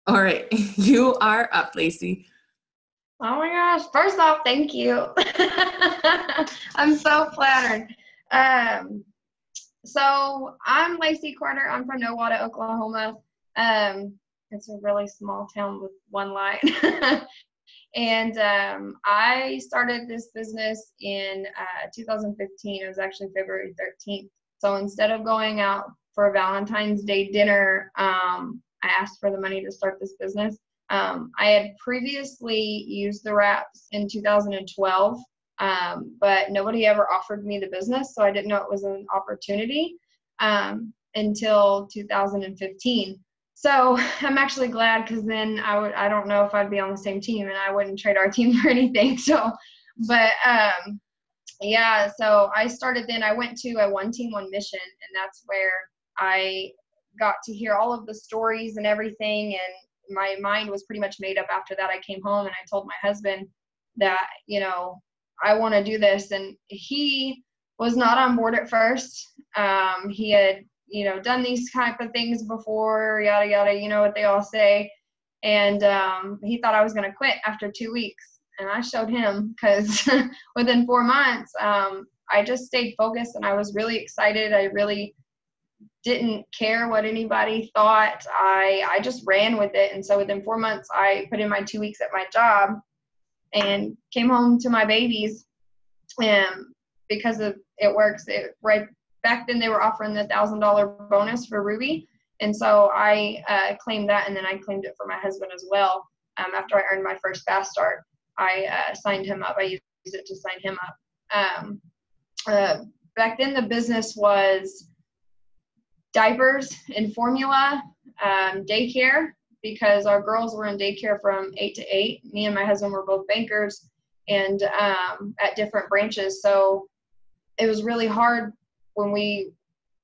All right. You are up, Lacey. Oh my gosh. First off, thank you. I'm so flattered. Um, so I'm Lacey Carter. I'm from Nowata, Oklahoma. It's a really small town with one line. And I started this business in 2015. It was actually February 13th. So instead of going out for a Valentine's Day dinner, I asked for the money to start this business. I had previously used the wraps in 2012, but nobody ever offered me the business, so I didn't know it was an opportunity until 2015. So I'm actually glad, because then I don't know if I'd be on the same team, and I wouldn't trade our team for anything. So, but yeah, so I started then. I went to a one team, one mission, and that's where I got to hear all of the stories and everything. And my mind was pretty much made up after that. I came home and I told my husband that, I want to do this. And he was not on board at first. He had, done these type of things before, yada, yada, you know what they all say. And he thought I was going to quit after 2 weeks. And I showed him, because within 4 months, I just stayed focused, and I was really excited. I really didn't care what anybody thought. I just ran with it. And so within 4 months, I put in my 2 weeks at my job and came home to my babies. And because of it works, right back then they were offering the $1,000 bonus for Ruby. And so I claimed that, and then I claimed it for my husband as well. After I earned my first fast start, I signed him up. I used it to sign him up. Back then the business was diapers and formula, daycare, because our girls were in daycare from 8 to 8. Me and my husband were both bankers, and at different branches. So it was really hard when we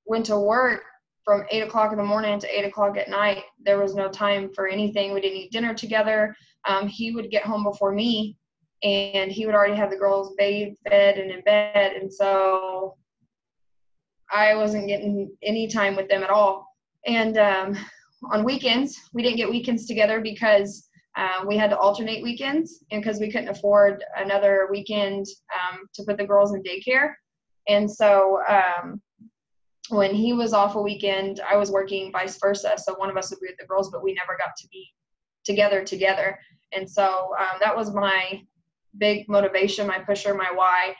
went to work from 8 o'clock in the morning to 8 o'clock at night. There was no time for anything. We didn't eat dinner together. He would get home before me, and he would already have the girls bathed, fed, and in bed. And so I wasn't getting any time with them at all. And on weekends, we didn't get weekends together, because we had to alternate weekends, and because we couldn't afford another weekend to put the girls in daycare. And so when he was off a weekend, I was working, vice versa. So one of us would be with the girls, but we never got to be together. And so that was my big motivation, my pusher, my why.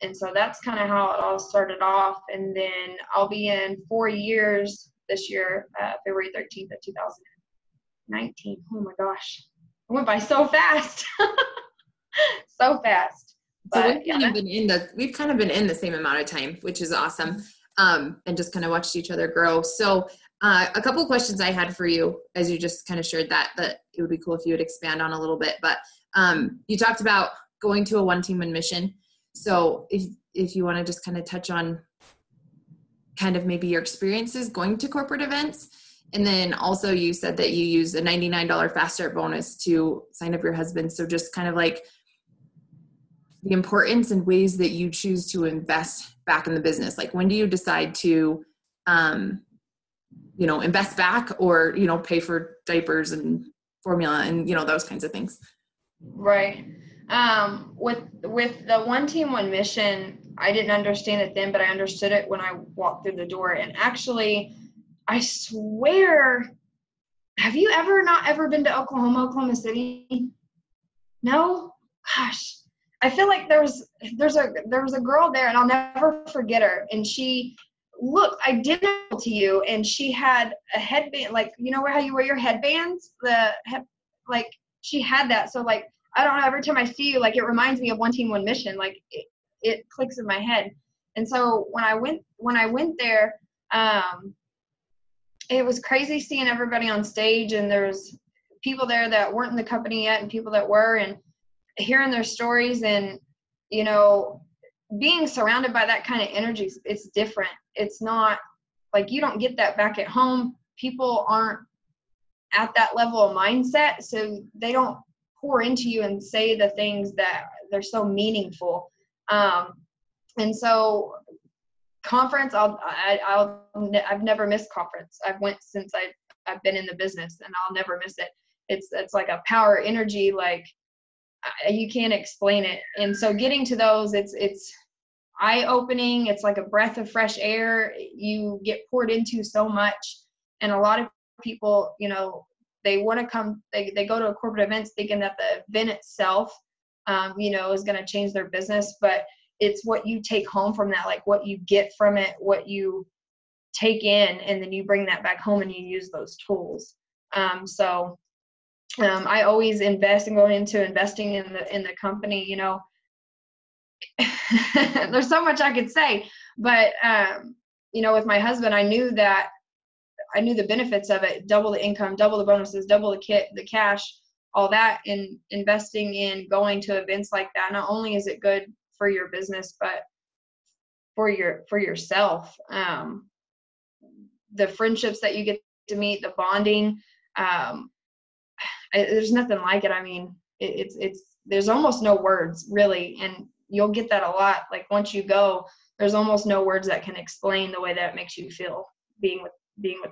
And so that's kind of how it all started off. And then I'll be in 4 years this year, February 13th of 2019. Oh my gosh. It went by so fast. So fast. So But yeah, we've kind of been in the same amount of time, which is awesome. And just kind of watched each other grow. So a couple of questions I had for you, as you just kind of shared that it would be cool if you would expand on a little bit. But you talked about going to a one team, one mission. So if you want to just kind of touch on kind of maybe your experiences going to corporate events. And then also you said that you use a $99 fast start bonus to sign up your husband. So just kind of like the importance and ways that you choose to invest back in the business. Like, when do you decide to, invest back, or, pay for diapers and formula and, those kinds of things? right. With the one team, one mission, I didn't understand it then, but I understood it when I walked through the door. And actually, I swear, have you not ever been to Oklahoma City? No? Gosh. I feel like there was a girl there, and I'll never forget her. And she looked identical to you, and she had a headband, like, how you wear your headbands? She had that. So, like, I don't know, every time I see you, like, it reminds me of one team, one mission. Like, it clicks in my head. And so when I went there, it was crazy seeing everybody on stage, and there's people there that weren't in the company yet and people that were, and hearing their stories, and being surrounded by that kind of energy, it's different. It's not like, you don't get that back at home. People aren't at that level of mindset, so they don't pour into you and say the things that they're so meaningful. And so conference, I've never missed conference. I've went since I've been in the business, and I'll never miss it. It's like a power energy, like you can't explain it. And so getting to those, it's eye-opening. It's like a breath of fresh air. You get poured into so much. And a lot of people, they want to come, they go to corporate events thinking that the event itself, is going to change their business, but it's what you take home from that, like what you get from it, what you take in, and then you bring that back home and you use those tools. I always invest and go into investing in the company. There's so much I could say, but with my husband, I knew the benefits of it: double the income, double the bonuses, double the cash, all that. And investing in going to events like that, not only is it good for your business, but for yourself. The friendships that you get to meet, the bonding, there's nothing like it. I mean, there's almost no words really. And you'll get that a lot. Like once you go, there's almost no words that can explain the way that it makes you feel being with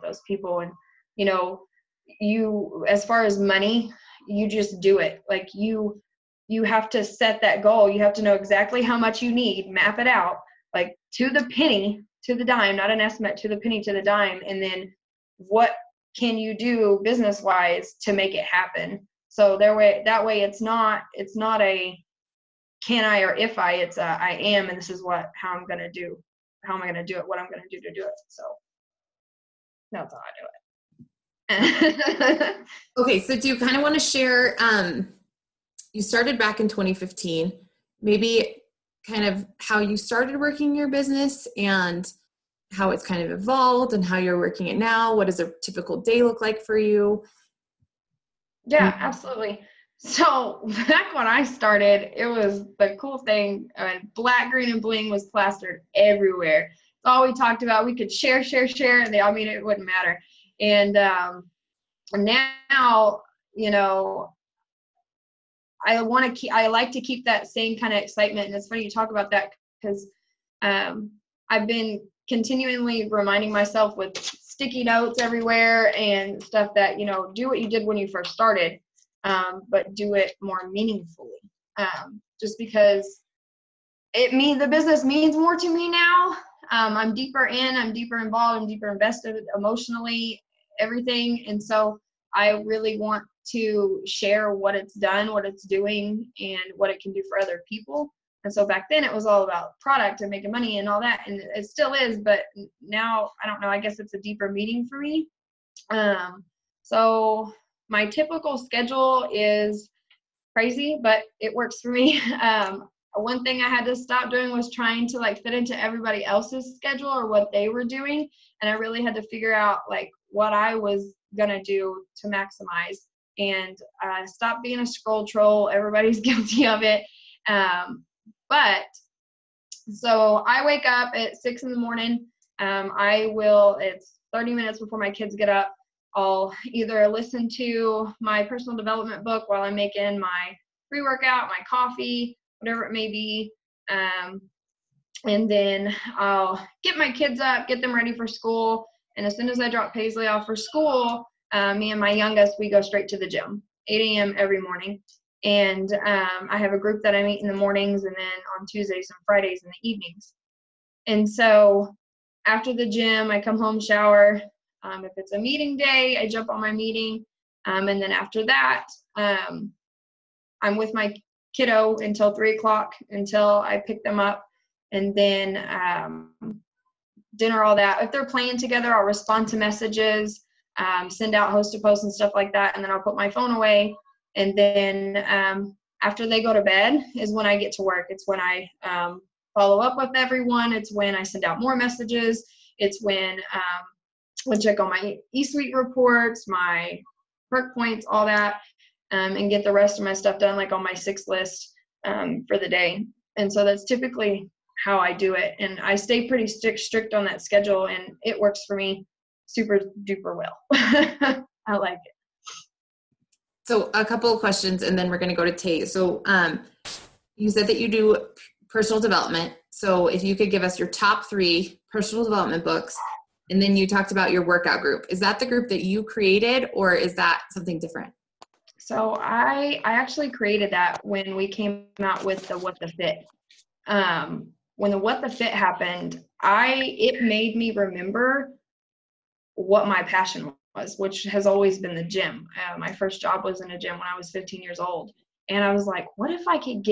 those people. And, you, as far as money, you just do it. Like you have to set that goal. You have to know exactly how much you need, map it out, like to the penny, to the dime, not an estimate, to the penny, to the dime. And then what can you do business wise to make it happen? So that way it's not a can I or if I, it's a I am, and this is how I'm going to do, how am I going to do it, what I'm going to do to do it. So that's how I do it. Okay. So do you kind of want to share, you started back in 2015, maybe kind of how you started working your business and how it's kind of evolved and how you're working it now? What does a typical day look like for you? Yeah, absolutely. So back when I started, it was the cool thing. Black, green, and bling was plastered everywhere. It's all we talked about. We could share, and it wouldn't matter. And now, I like to keep that same kind of excitement. And it's funny you talk about that because I've been continually reminding myself with sticky notes everywhere and stuff that, do what you did when you first started, but do it more meaningfully. Just because the business means more to me now. I'm deeper involved, I'm deeper invested emotionally, everything. And so I really want to share what it's done, what it's doing, and what it can do for other people. And so back then it was all about product and making money and all that. And it still is, but now, I don't know, I guess it's a deeper meaning for me. So my typical schedule is crazy, but it works for me. One thing I had to stop doing was trying to fit into everybody else's schedule or what they were doing. And I really had to figure out what I was going to do to maximize and stop being a scroll troll. Everybody's guilty of it. But so I wake up at 6 a.m. It's 30 minutes before my kids get up. I'll either listen to my personal development book while I'm making my pre-workout, my coffee, whatever it may be. And then I'll get my kids up, get them ready for school. And as soon as I drop Paisley off for school, me and my youngest, we go straight to the gym, 8 a.m. every morning. And I have a group that I meet in the mornings and then on Tuesdays and Fridays in the evenings. And so after the gym, I come home, shower. If it's a meeting day, I jump on my meeting. And then after that, I'm with my kiddo until 3:00 until I pick them up. And then dinner, all that. If they're playing together, I'll respond to messages, send out host posts and stuff like that. And then I'll put my phone away. And then after they go to bed is when I get to work. It's when I follow up with everyone. It's when I send out more messages. It's when I check on my eSuite reports, my perk points, all that, and get the rest of my stuff done, on my 6 list for the day. And so that's typically how I do it. And I stay pretty strict on that schedule, and it works for me super duper well. I like it. So a couple of questions, and then we're going to go to Tate. So you said that you do personal development. So if you could give us your top 3 personal development books And then you talked about your workout group. Is that the group that you created, or is that something different? So I actually created that when we came out with the What the Fit. When the What the Fit happened, it made me remember what my passion was, which has always been the gym. My first job was in a gym when I was 15 years old. And I was like, what if I could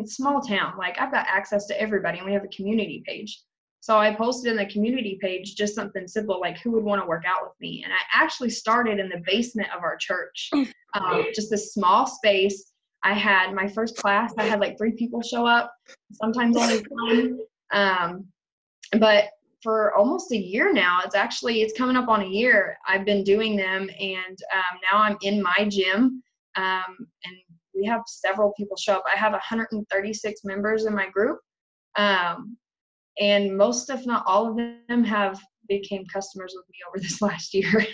small town, like I've got access to everybody and we have a community page. So I posted in the community page just something simple, like who would want to work out with me? And I actually started in the basement of our church, just a small space. I had my first class, I had like 3 people show up, sometimes only 1. But for almost a year now, it's coming up on a year, I've been doing them. And now I'm in my gym, and we have several people show up. I have 136 members in my group. And most, if not all of them, have became customers with me over this last year.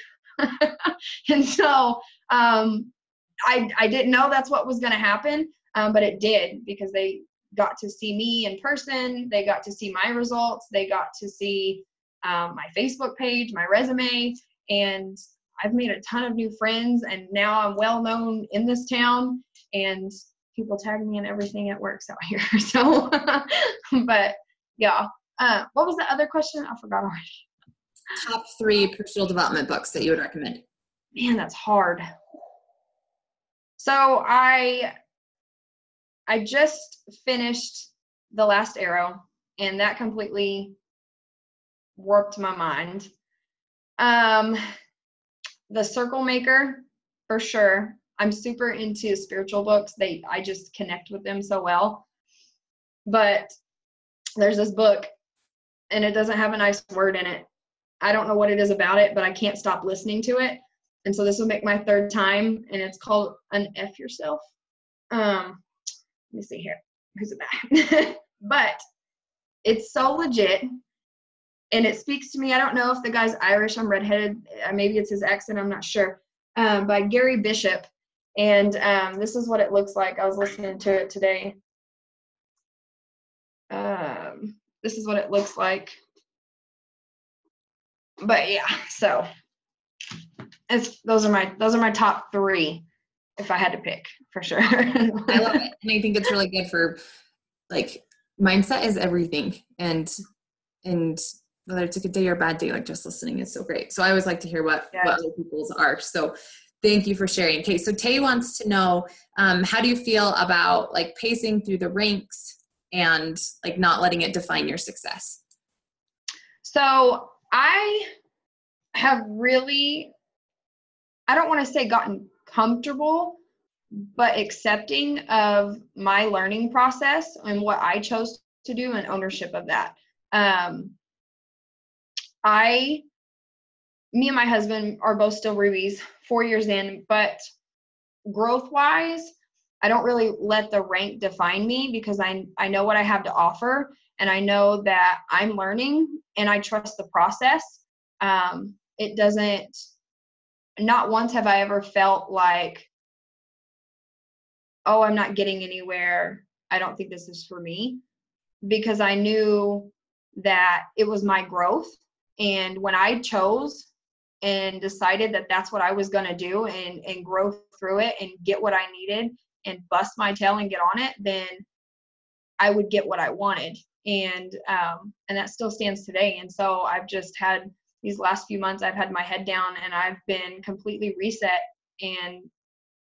And so I didn't know that's what was going to happen, but it did, because they got to see me in person. They got to see my results. They got to see my Facebook page, my resume, and I've made a ton of new friends. And now I'm well known in this town, and people tag me in everything that works out here. So, but yeah. What was the other question? I forgot already. Top 3 personal development books that you would recommend. Man, that's hard. So I just finished The Last Arrow, and that completely warped my mind. The Circle Maker, for sure. I'm super into spiritual books. I just connect with them so well. But there's this book, and it doesn't have a nice word in it. I don't know what it is about it, but I can't stop listening to it. And so this will make my 3rd time, and it's called Unf Yourself. Let me see here. Who's it by? But it's so legit, and it speaks to me. I don't know if the guy's Irish. I'm redheaded. Maybe it's his accent. I'm not sure. By Gary Bishop. And this is what it looks like. I was listening to it today. This is what it looks like. But yeah, so those are my top 3 if I had to pick, for sure. I love it. And I think it's really good for, like, mindset is everything. And whether it's a good day or a bad day, like, just listening is so great. So I always like to hear what other people's are. So thank you for sharing. Okay. So Tay wants to know, how do you feel about, like, pacing through the ranks and, like, not letting it define your success? So I have really, I don't want to say gotten comfortable, but accepting of my learning process and what I chose to do and ownership of that. Me and my husband are both still rubies, 4 years in, but growth-wise, I don't really let the rank define me, because I know what I have to offer, and I know that I'm learning, and I trust the process. It doesn't, not once have I ever felt like, oh, I'm not getting anywhere, I don't think this is for me, because I knew that it was my growth. And when I chose and decided that that's what I was going to do, and grow through it and get what I needed and bust my tail and get on it, then I would get what I wanted. And that still stands today. And so I've just had these last few months, I've had my head down, and I've been completely reset and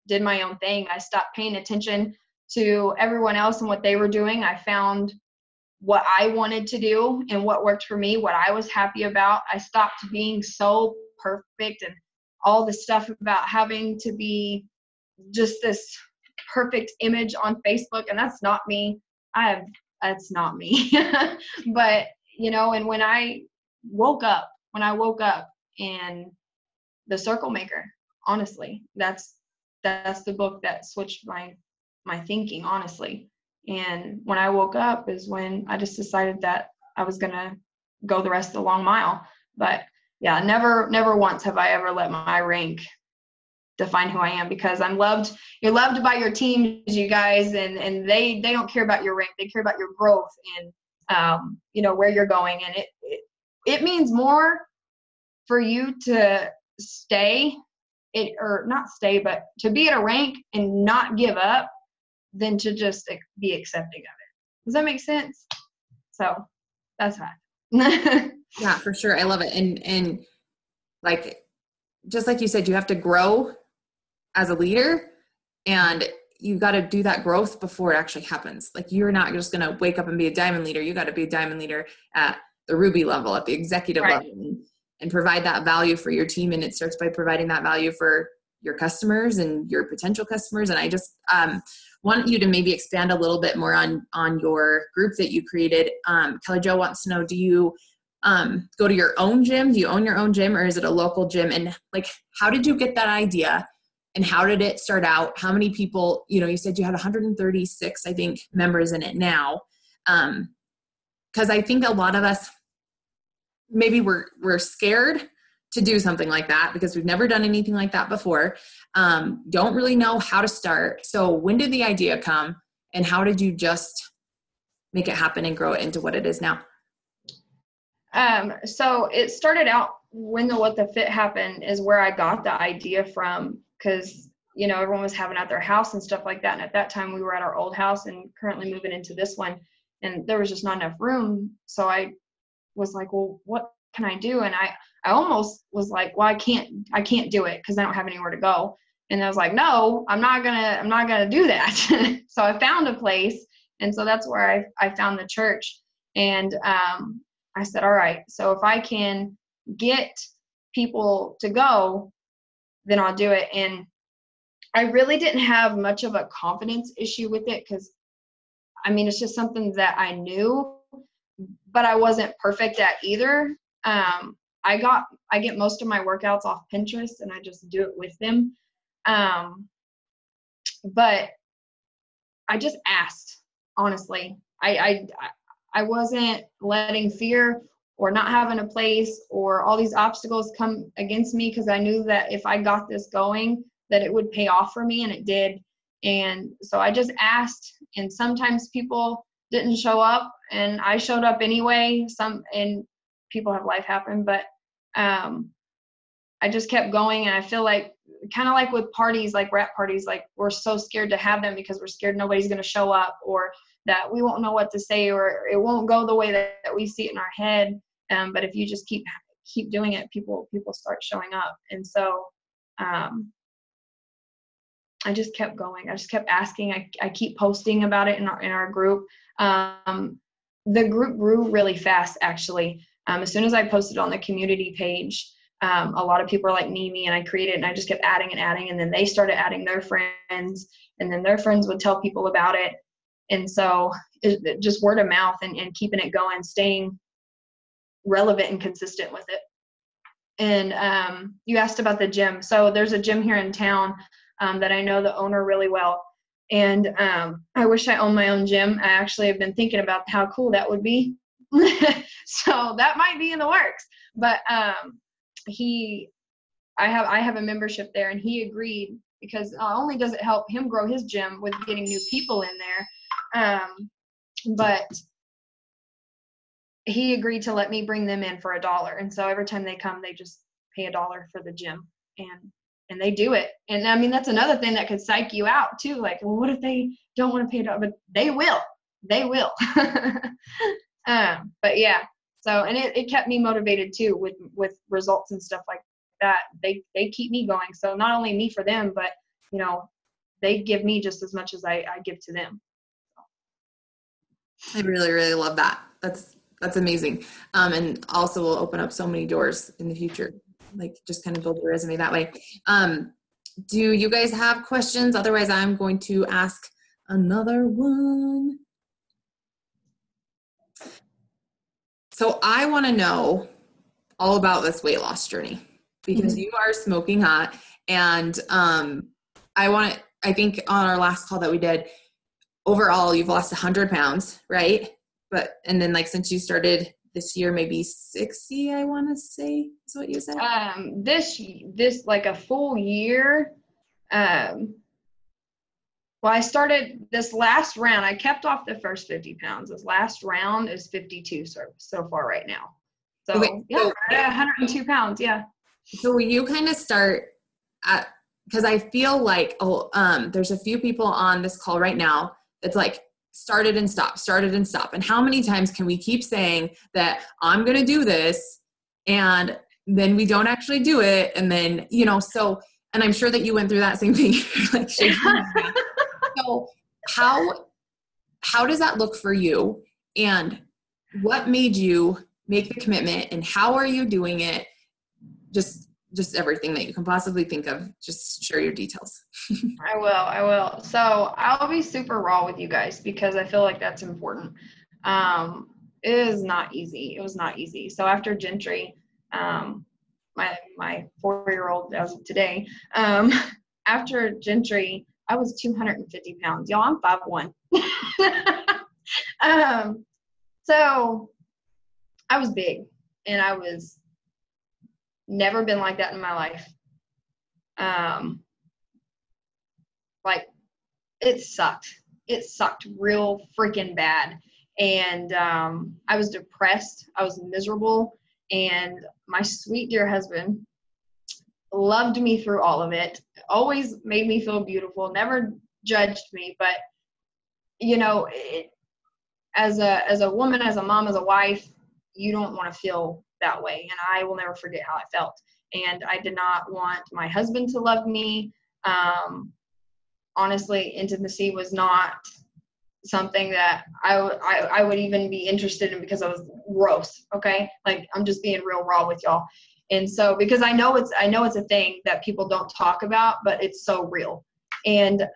did my own thing. I stopped paying attention to everyone else and what they were doing. I found what I wanted to do and what worked for me, what I was happy about. I stopped being so perfect and all the stuff about having to be just this perfect image on Facebook. And that's not me. That's not me. But, and when I woke up and The Circle Maker, honestly, that's the book that switched my thinking, honestly. And when I woke up is when I just decided that I was going to go the rest of the long mile. But yeah, never once have I ever let my rank define who I am, because I'm loved. You're loved by your teams, you guys, and they don't care about your rank. They care about your growth and, where you're going. And it means more for you to stay or not stay, but to be at a rank and not give up than to just be accepting of it. Does that make sense? So that's that. Yeah, for sure. I love it. And like, just like you said, you have to grow as a leader, and you got to do that growth before it actually happens. Like, you're not just going to wake up and be a diamond leader. You got to be a diamond leader at the Ruby level, at the executive level, and provide that value for your team. And it starts by providing that value for your customers and your potential customers. And I just want you to maybe expand a little bit more on your group that you created. Kelly Jo wants to know, do you go to your own gym? Do you own your own gym, or is it a local gym? And like, how did you get that idea, and how did it start out? How many people, you said you had 136, I think, members in it now. Cause I think a lot of us, maybe we're scared to do something like that because we've never done anything like that before. Don't really know how to start. So when did the idea come, and how did you just make it happen and grow it into what it is now? So it started out when the What the Fit happened is where I got the idea from, because, everyone was having at their house and stuff like that. And at that time we were at our old house and currently moving into this one, and there was just not enough room. So I was like, well, what can I do? And I almost was like, well, I can't do it because I don't have anywhere to go. And I was like, no, I'm not gonna do that. So I found a place. And so that's where I found the church. And, I said, all right, so if I can get people to go, then I'll do it. And I really didn't have much of a confidence issue with it because, it's just something that I knew, but I wasn't perfect at either. I get most of my workouts off Pinterest, and I just do it with them. But I just asked, honestly. I wasn't letting fear or not having a place or all these obstacles come against me, because I knew that if I got this going, that it would pay off for me, and it did. And so I just asked, and sometimes people didn't show up, and I showed up anyway. And people have life happen, but I just kept going. And I feel like, kind of like with parties, like rap parties, like we're so scared to have them because we're scared nobody's going to show up, or that we won't know what to say, or it won't go the way that we see it in our head. But if you just keep doing it, people start showing up. And so I just kept going. I just kept asking. I keep posting about it in our group. The group grew really fast, actually. As soon as I posted on the community page, a lot of people are like, me, and I created it, and I just kept adding, and then they started adding their friends, and then their friends would tell people about it. And so it just word of mouth and keeping it going, staying relevant and consistent with it. And you asked about the gym. So there's a gym here in town that I know the owner really well. And I wish I owned my own gym. I actually have been thinking about how cool that would be. So that might be in the works. But I have a membership there, and he agreed, because not only does it help him grow his gym with getting new people in there, but he agreed to let me bring them in for $1. And so every time they come, they just pay $1 for the gym, and they do it. And that's another thing that could psych you out too. Like, well, what if they don't want to pay $1? But they will. But yeah. So, and it kept me motivated too with results and stuff like that. They keep me going. So not only me for them, but they give me just as much as I give to them. I really, really love that. That's amazing. And also will open up so many doors in the future. Like, just kind of build your resume that way. Do you guys have questions? Otherwise, I'm going to ask another one. So I want to know all about this weight loss journey, because you are smoking hot. And I think on our last call that we did, overall, you've lost 100 pounds, right? And then since you started this year, maybe 60, I want to say is what you said. This like a full year. Well, I started this last round. I kept off the first 50 pounds. This last round is 52 so far right now. Okay, So yeah, so, at 102 pounds. Yeah. so will you kind of start at, because I feel like, there's a few people on this call right now that's like, started and stop, started and stop. And how many times can we keep saying that I'm going to do this and then we don't actually do it? And then, so, and I'm sure that you went through that same thing, like shaking your head. So how does that look for you? And what made you make the commitment, and how are you doing it? Just everything that you can possibly think of. Just share your details. I will. So I'll be super raw with you guys because I feel like that's important. It is not easy. It was not easy. So after Gentry, my 4-year-old as of today, after Gentry, I was 250 pounds. Y'all, I'm 5'1". So I was big, and I was never been like that in my life. Like, it sucked. It sucked real freaking bad. And I was depressed. I was miserable. And my sweet dear husband loved me through all of it, always made me feel beautiful, never judged me. But, as a woman, as a mom, as a wife, you don't want to feel that way. And I will never forget how I felt. And I did not want my husband to love me. Honestly, intimacy was not something that I would even be interested in because I was gross. Okay. Like, I'm just being real raw with y'all. And so, because I know it's a thing that people don't talk about, but it's so real. And,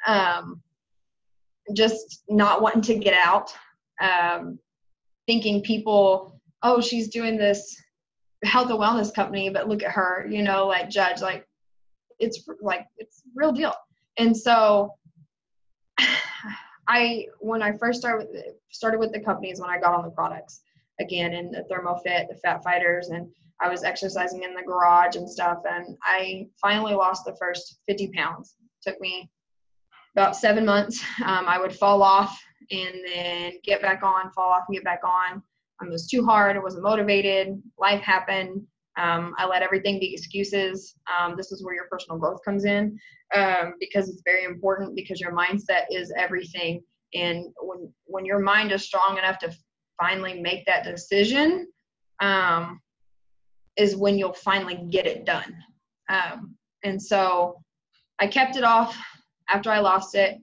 just not wanting to get out, thinking people, oh, she's doing this health and wellness company, but look at her, like judge, like it's real deal. And so when I first started with the companies, when I got on the products again, and the ThermoFit, the Fat Fighters, and I was exercising in the garage and stuff, and I finally lost the first 50 pounds. It took me about 7 months. I would fall off and then get back on, fall off and get back on. It was too hard. I wasn't motivated. Life happened. I let everything be excuses. This is where your personal growth comes in, because it's very important, because your mindset is everything. And when your mind is strong enough to finally make that decision, is when you'll finally get it done. And so I kept it off after I lost it.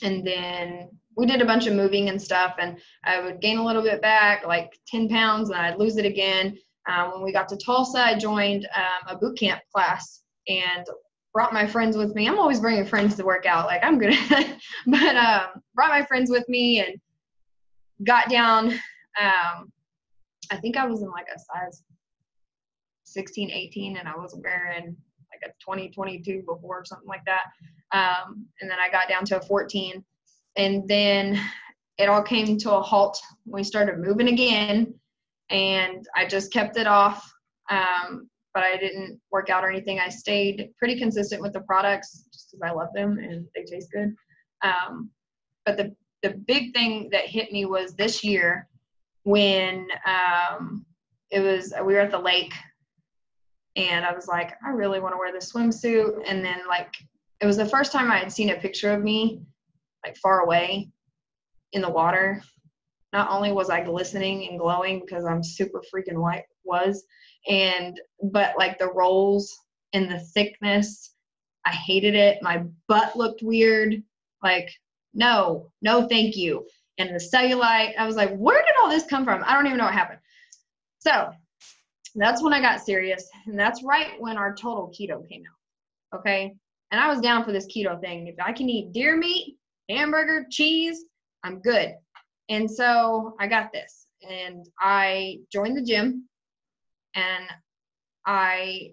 And then we did a bunch of moving and stuff, and I would gain a little bit back, like 10 pounds, and I'd lose it again. When we got to Tulsa, I joined a boot camp class and brought my friends with me. I'm always bringing friends to work out. Like, I'm good at it. But brought my friends with me and got down. I think I was in like a size 16, 18, and I was wearing like a 20, 22 before, or something like that. And then I got down to a 14. And then it all came to a halt when we started moving again. And I just kept it off. But I didn't work out or anything. I stayed pretty consistent with the products just because I love them and they taste good. But the big thing that hit me was this year when we were at the lake, and I was like, I really want to wear this swimsuit. And then, like, it was the first time I had seen a picture of me, like, far away in the water. Not only was I glistening and glowing because I'm super freaking white, but like the rolls and the thickness, I hated it. My butt looked weird. Like, no, thank you. And the cellulite, I was like, where did all this come from? I don't even know what happened. So that's when I got serious. And that's right when our total keto came out. Okay. And I was down for this keto thing. If I can eat deer meat, hamburger, cheese, I'm good. And so I got this, and I joined the gym, and I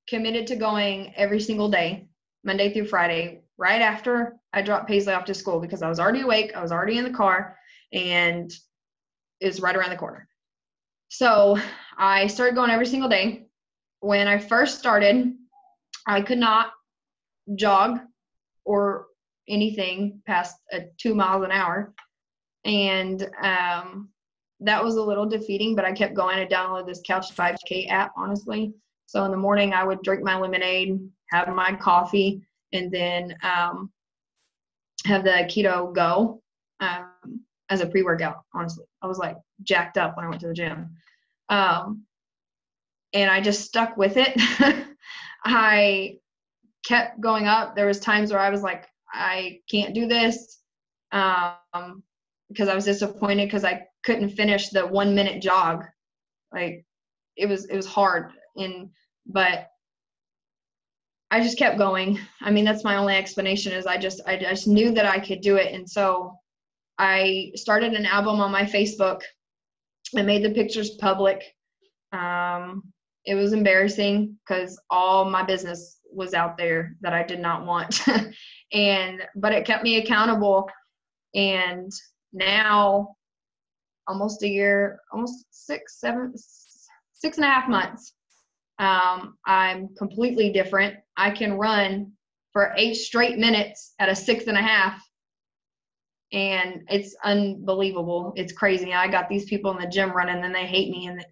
committed to going every single day, Monday through Friday, right after I dropped Paisley off to school, because I was already awake. I was already in the car, and it was right around the corner. So I started going every single day. When I first started, I could not jog or anything past 2 miles an hour. And that was a little defeating, but I kept going. I downloaded this Couch 5K app, honestly. So in the morning, I would drink my lemonade, have my coffee, and then have the Keto Go as a pre-workout, honestly. I was like jacked up when I went to the gym. And I just stuck with it. I kept going up. There was times where I was like, I can't do this, because I was disappointed because I couldn't finish the 1 minute jog. Like it was hard. But I just kept going. I mean, that's my only explanation is I just knew that I could do it. And so I started an album on my Facebook. I made the pictures public. It was embarrassing because all my business was out there that I did not want. But it kept me accountable. And now almost a year, almost 6.5 months, I'm completely different. I can run for 8 straight minutes at a 6.5. And it's unbelievable. It's crazy. I got these people in the gym running and they hate me and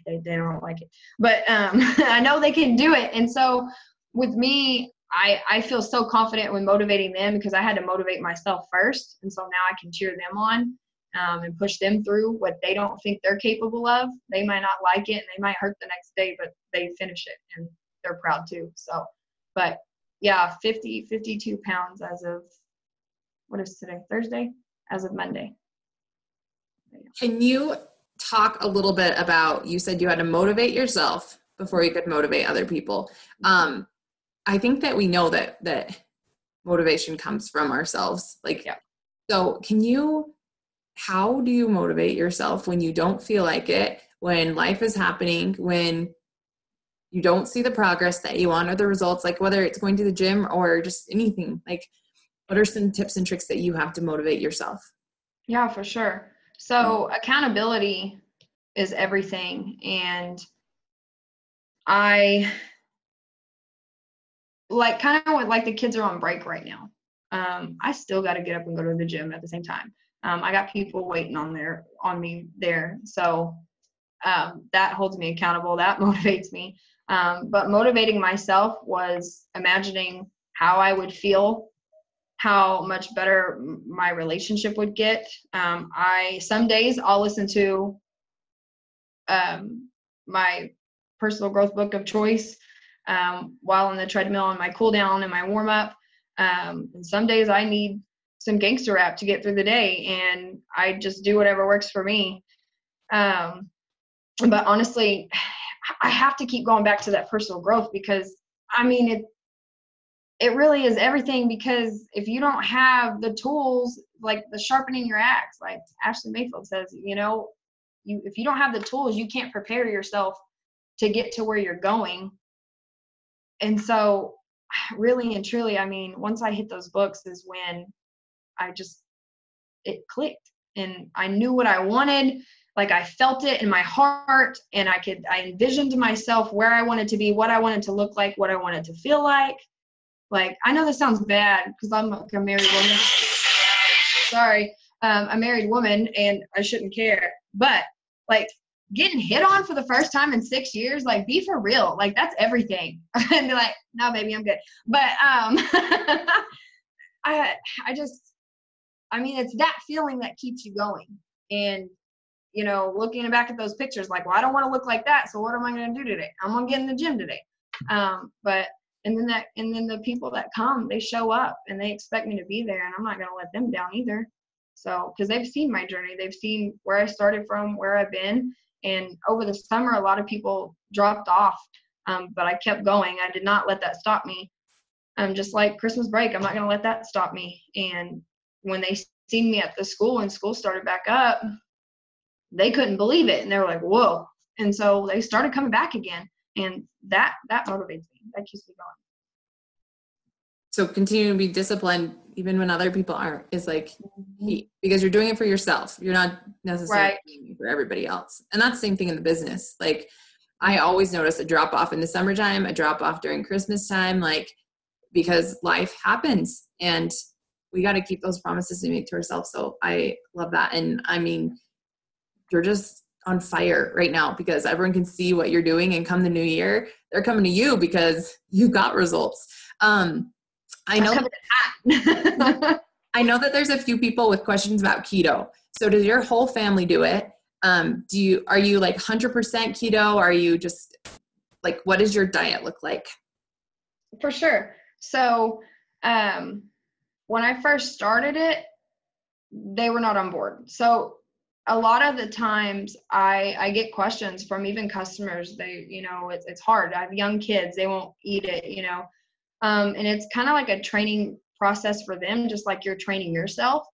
they don't like it. But I know they can do it. And so with me, I feel so confident when motivating them because I had to motivate myself first. And so now I can cheer them on and push them through what they don't think they're capable of. They might not like it and they might hurt the next day, but they finish it and they're proud too. So, but yeah, 52 pounds as of, what is today? Thursday? As of Monday. Can you talk a little bit about, you said you had to motivate yourself before you could motivate other people. I think that we know that motivation comes from ourselves. Like, yeah. So how do you motivate yourself when you don't feel like it, when life is happening, when you don't see the progress that you want or the results, like whether it's going to the gym or just anything, like what are some tips and tricks that you have to motivate yourself? Yeah, for sure. So accountability is everything. And I kind of like the kids are on break right now. I still got to get up and go to the gym at the same time. I got people waiting on me there. So that holds me accountable. That motivates me. But motivating myself was imagining how I would feel, how much better my relationship would get. Some days I'll listen to my personal growth book of choice while on the treadmill on my cool down and my warm up. And some days I need some gangster rap to get through the day, and I just do whatever works for me. But honestly, I have to keep going back to that personal growth because I mean, it really is everything, because if you don't have the tools, like the sharpening your axe, like Ashley Mayfield says, if you don't have the tools, you can't prepare yourself to get to where you're going. And so really and truly, I mean, once I hit those books is when it clicked and I knew what I wanted. Like I felt it in my heart, and I envisioned myself where I wanted to be, what I wanted to look like, what I wanted to feel like. Like, I know this sounds bad because I'm like a married woman. Sorry. A married woman and I shouldn't care. But like getting hit on for the first time in 6 years, like be for real. Like that's everything. And be like, no, baby, I'm good. But I mean, it's that feeling that keeps you going. And, looking back at those pictures, like, well, I don't want to look like that. So what am I going to do today? I'm going to get in the gym today. And then the people that come, they show up and they expect me to be there, and I'm not going to let them down either. So, because they've seen my journey, they've seen where I started from, where I've been. And over the summer, a lot of people dropped off, but I kept going. I did not let that stop me. Just like Christmas break, I'm not going to let that stop me. And when they seen me at the school and school started back up, they couldn't believe it. And they were like, whoa. And so they started coming back again. And that motivates me. That keeps me going. So continue to be disciplined even when other people aren't, is like, because you're doing it for yourself. You're not necessarily doing it for everybody else. And that's the same thing in the business. Like I always notice a drop off in the summertime, a drop off during Christmas time, like because life happens and we got to keep those promises we make to ourselves. So I love that. And I mean, you're just on fire right now because everyone can see what you're doing, and come the new year, they're coming to you because you got results. I know, I know that there's a few people with questions about keto. So does your whole family do it? Are you like 100% keto? Are you just like, what does your diet look like? For sure. So, when I first started it, they were not on board. So a lot of the times I get questions from even customers. They, it's hard. I have young kids. They won't eat it, and it's kind of like a training process for them, just like you're training yourself.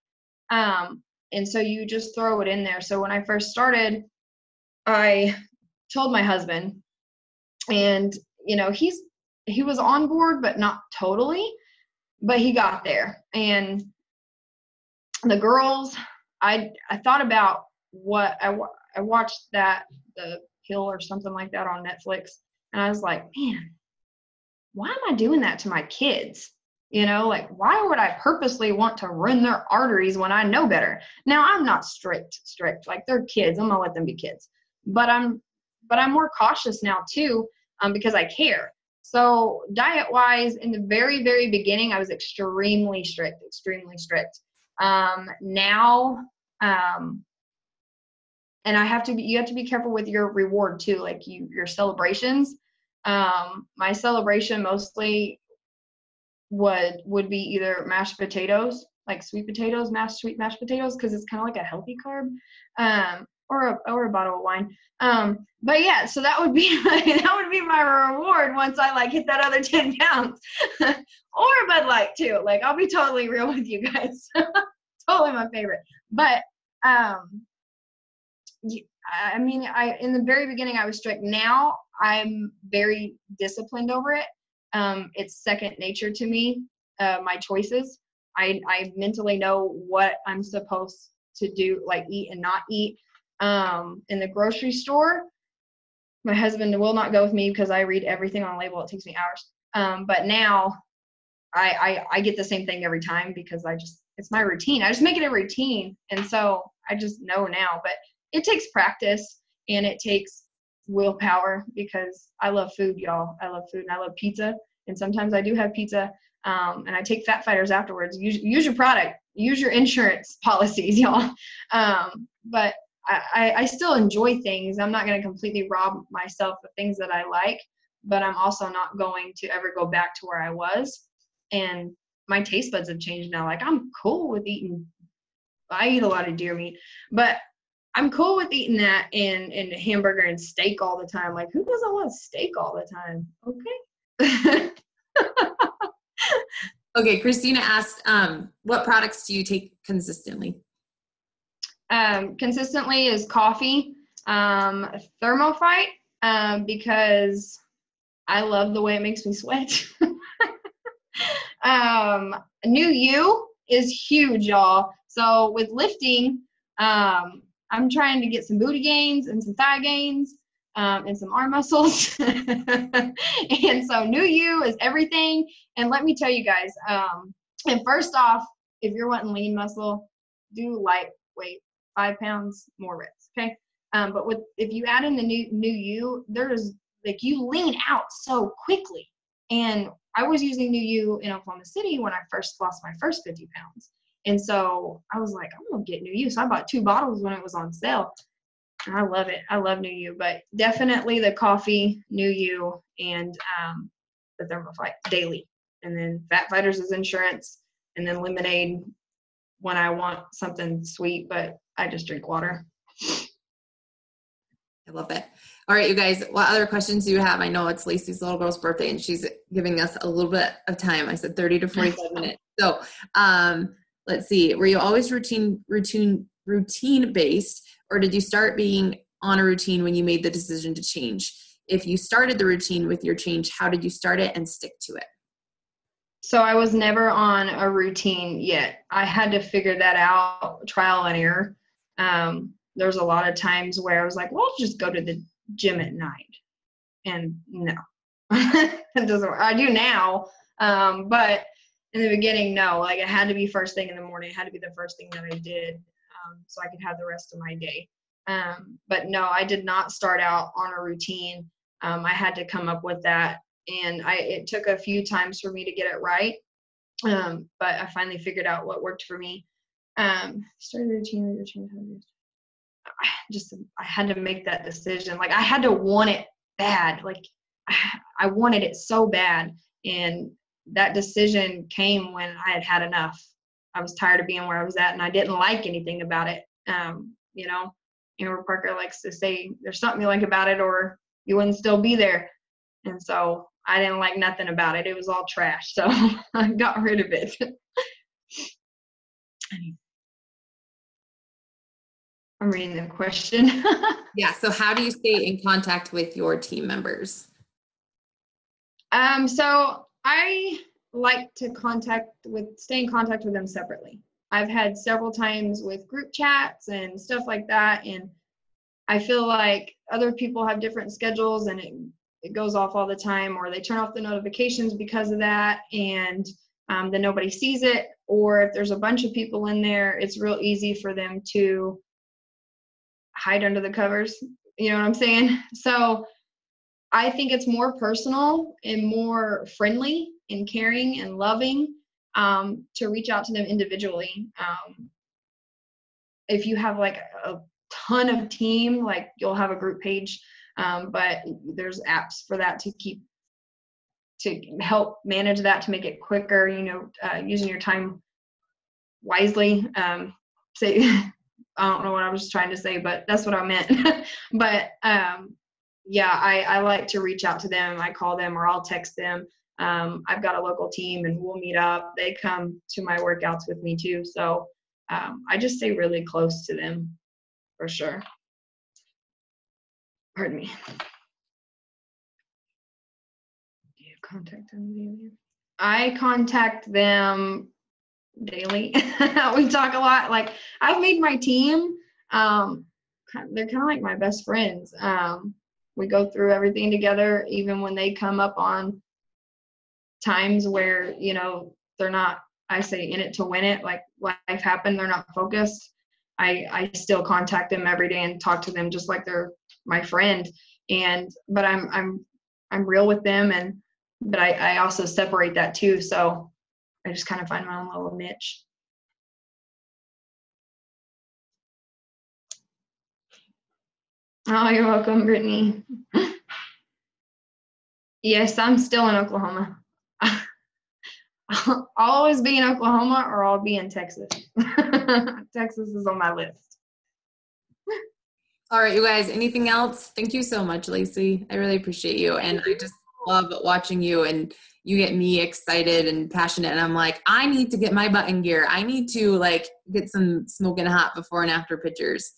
And so you just throw it in there. So when I first started, I told my husband, and, he was on board, but not totally, but he got there. And the girls, I thought about what I watched the Hill or something like that on Netflix, and I was like, man, why am I doing that to my kids? Like, why would I purposely want to ruin their arteries when I know better? Now, I'm not strict, like they're kids. I'm gonna let them be kids, but I'm more cautious now too, because I care. So diet wise, in the very, very beginning, I was extremely strict. Now, and you have to be careful with your reward too, like your celebrations. My celebration mostly would be either mashed potatoes, like sweet potatoes, sweet mashed potatoes, because it's kind of like a healthy carb, or a bottle of wine. But yeah, so that would be my reward once I hit that other 10 pounds, or a Bud Light too. Like, I'll be totally real with you guys. Totally my favorite. But in the very beginning I was strict. Now I'm very disciplined over it. It's second nature to me. My choices. I mentally know what I'm supposed to do, like eat and not eat. In the grocery store, my husband will not go with me because I read everything on the label. It takes me hours. But now I get the same thing every time because it's my routine. I just make it a routine. And so I just know now, but it takes practice and it takes willpower because I love food, y'all. I love food and I love pizza. And sometimes I do have pizza. And I take fat fighters afterwards. Use your product, use your insurance policies, y'all. But I still enjoy things. I'm not going to completely rob myself of things that I like, but I'm also not going to ever go back to where I was. And my taste buds have changed now. Like, I'm cool with I eat a lot of deer meat, but I'm cool with eating that and hamburger and steak all the time. Like, who doesn't want steak all the time? Okay. Okay, Christina asked, what products do you take consistently? Consistently is coffee, Thermophyte, because I love the way it makes me sweat. New You is huge, y'all. So with lifting, I'm trying to get some booty gains and some thigh gains, and some arm muscles. And so New You is everything. And let me tell you guys, and first off, if you're wanting lean muscle, do lightweight, 5 pounds, more reps. Okay. But if you add in the new You, there's you lean out so quickly. And I was using New You in Oklahoma City when I first lost my first 50 pounds. And so I was like, I'm going to get New You. So I bought 2 bottles when it was on sale. And I love it. I love New You, but definitely the coffee, New You, and the Thermophyte daily. And then Fat Fighters is insurance, and then lemonade when I want something sweet, but I just drink water. I love it. All right, you guys, what other questions do you have? I know it's Lacey's little girl's birthday and she's giving us a little bit of time. I said 30 to 45 minutes. So let's see. Were you always routine based, or did you start being on a routine when you made the decision to change? If you started the routine with your change, how did you start it and stick to it? So I was never on a routine yet. I had to figure that out, trial and error. There's a lot of times where I was like, well, I'll just go to the gym at night. And no, it doesn't work. I do now. But in the beginning, no, like it had to be first thing in the morning. It had to be the first thing that I did, so I could have the rest of my day. But no, I did not start out on a routine. I had to come up with that, and it took a few times for me to get it right. But I finally figured out what worked for me. Started a routine. I had to make that decision. Like, I had to want it bad. Like, I wanted it so bad. And that decision came when I had had enough. I was tired of being where I was at, and I didn't like anything about it. You know, Amber Parker likes to say, there's something you like about it or you wouldn't still be there. And so I didn't like nothing about it. It was all trash. So I got rid of it. I'm reading the question. Yeah. So how do you stay in contact with your team members? So I like to stay in contact with them separately. I've had several times with group chats and stuff like that. And I feel like other people have different schedules, and it goes off all the time, or they turn off the notifications because of that. And then nobody sees it. Or if there's a bunch of people in there, it's real easy for them to hide under the covers. You know what I'm saying? So I think it's more personal and more friendly and caring and loving to reach out to them individually. If you have like a ton of team, like you'll have a group page, but there's apps for that to help manage that, to make it quicker, using your time wisely. I don't know what I was trying to say, but that's what I meant. But yeah, I like to reach out to them. I call them or I'll text them. I've got a local team and we'll meet up. They come to my workouts with me too. So I just stay really close to them for sure. Pardon me. Do you contact them daily? I contact them daily. We talk a lot. Like, I've made my team, they're kind of like my best friends. We go through everything together, even when they come up on times where, they're not, I say, in it to win it. Like, life happened, they're not focused. I still contact them every day and talk to them just like they're my friend. But I'm real with them, but I also separate that too. So I just kind of find my own little niche. Oh, you're welcome, Brittany. Yes, I'm still in Oklahoma. I'll always be in Oklahoma, or I'll be in Texas. Texas is on my list. All right, you guys, anything else? Thank you so much, Lacey. I really appreciate you. And I just love watching you, and you get me excited and passionate. And I'm like, I need to get my butt in gear. I need to get some smoking hot before and after pictures.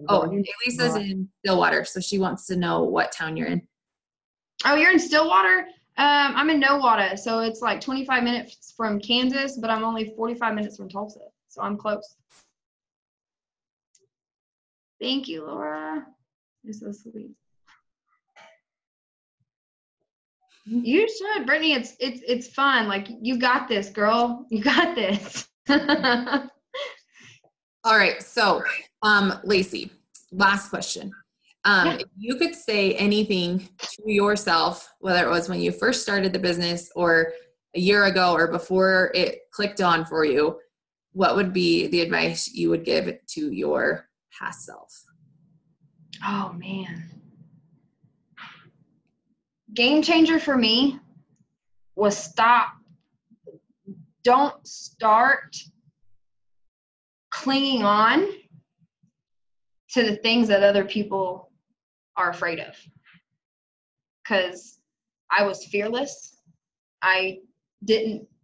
Oh, Lisa's in Stillwater, so she wants to know what town you're in. Oh, you're in Stillwater? I'm in Nowata, so it's like 25 minutes from Kansas, but I'm only 45 minutes from Tulsa, so I'm close. Thank you, Laura. You're so sweet. You should, Brittany. It's fun. Like, you got this, girl. You got this. All right, so Lacey, last question. Yeah. If you could say anything to yourself, whether it was when you first started the business or a year ago or before it clicked on for you, what would be the advice you would give to your past self? Oh, man. Game changer for me was don't start clinging on to the things that other people are afraid of. Because I was fearless. I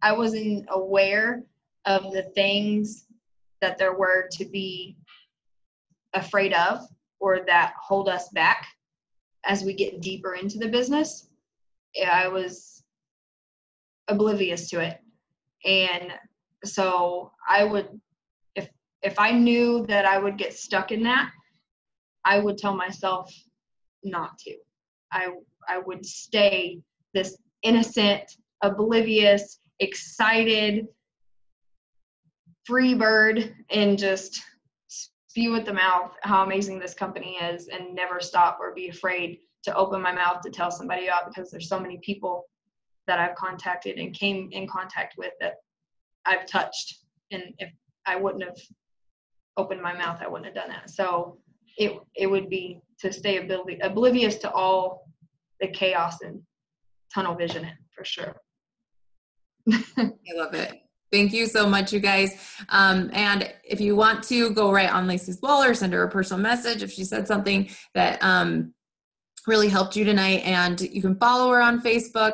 wasn't aware of the things that there were to be afraid of or that hold us back as we get deeper into the business. I was oblivious to it. And so I would, if I knew that I would get stuck in that, I would tell myself not to. I would stay this innocent, oblivious, excited, free bird and just spew at the mouth how amazing this company is and never stop or be afraid to open my mouth to tell somebody about, because there's so many people that I've contacted and came in contact with that I've touched. And if I wouldn't have opened my mouth, I wouldn't have done that. So it would be to stay oblivious to all the chaos and tunnel vision for sure. I love it. Thank you so much, you guys. And if you want to, go right on Lacey's wall or send her a personal message if she said something that really helped you tonight. And you can follow her on Facebook.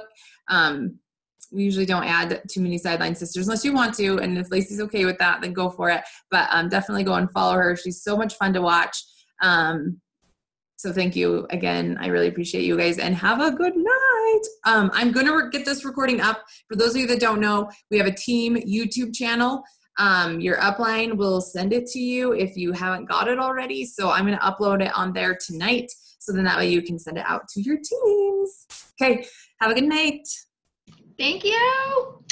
We usually don't add too many Sideline Sisters unless you want to. And if Lacey's okay with that, then go for it. But definitely go and follow her. She's so much fun to watch. So thank you again. I really appreciate you guys, and have a good night. I'm going to get this recording up. For those of you that don't know, we have a team YouTube channel. Your upline will send it to you if you haven't got it already. So I'm going to upload it on there tonight. So then that way you can send it out to your teams. Okay. Have a good night. Thank you.